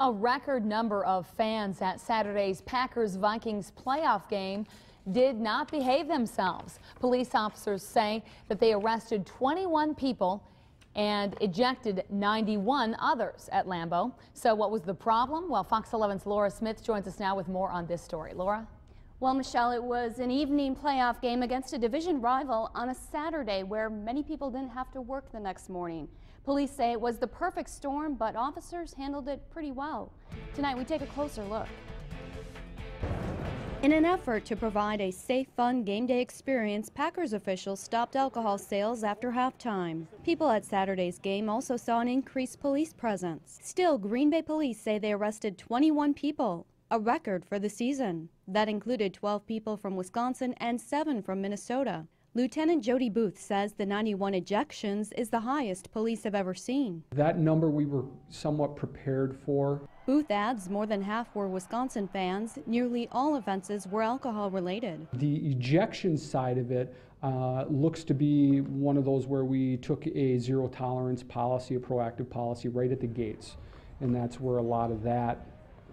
A record number of fans at Saturday's Packers-Vikings playoff game did not behave themselves. Police officers say that they arrested 21 people and ejected 91 others at Lambeau. So what was the problem? Well, Fox 11's Laura Smith joins us now with more on this story. Laura? Well, Michelle, it was an evening playoff game against a division rival on a Saturday where many people didn't have to work the next morning. Police say it was the perfect storm, but officers handled it pretty well. Tonight, we take a closer look. In an effort to provide a safe, fun game day experience, Packers officials stopped alcohol sales after halftime. People at Saturday's game also saw an increased police presence. Still, Green Bay police say they arrested 21 people, a record for the season. That included 12 people from Wisconsin and 7 from Minnesota. Lieutenant Jody Booth says the 91 ejections is the highest police have ever seen. That number we were somewhat prepared for. Booth adds more than half were Wisconsin fans. Nearly all offenses were alcohol related. The ejection side of it looks to be one of those where we took a zero tolerance policy, a proactive policy right at the gates. And that's where a lot of that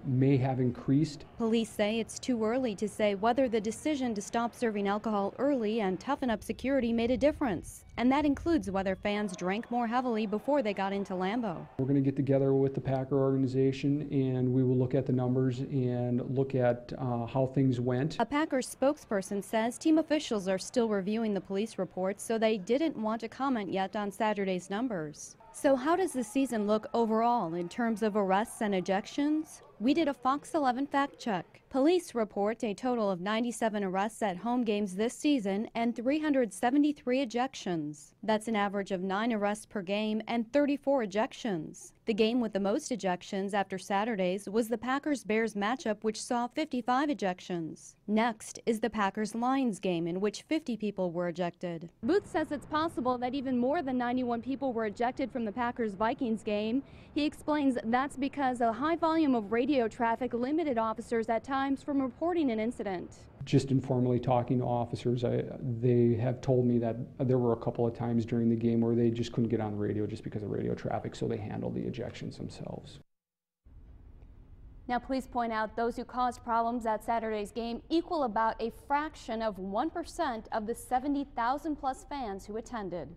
may have increased. Police say it's too early to say whether the decision to stop serving alcohol early and toughen up security made a difference. And that includes whether fans drank more heavily before they got into Lambeau. We're going to get together with the Packer organization and we will look at the numbers and look at how things went. A Packers spokesperson says team officials are still reviewing the police reports, so they didn't want to comment yet on Saturday's numbers. So how does the season look overall in terms of arrests and ejections? We did a Fox 11 fact check. Police report a total of 97 arrests at home games this season and 373 ejections. That's an average of 9 arrests per game and 34 ejections. The game with the most ejections after Saturday's was the Packers-Bears matchup, which saw 55 ejections. Next is the Packers-Lions game, in which 50 people were ejected. Booth says it's possible that even more than 91 people were ejected from the Packers-Vikings game. He explains that's because a high volume of radio traffic limited officers at times from reporting an incident. Just informally talking to officers, they have told me that there were a couple of times during the game where they just couldn't get on the radio just because of radio traffic, so they handled the ejections themselves. Now, police point out those who caused problems at Saturday's game equal about a fraction of 1% of the 70,000 plus fans who attended.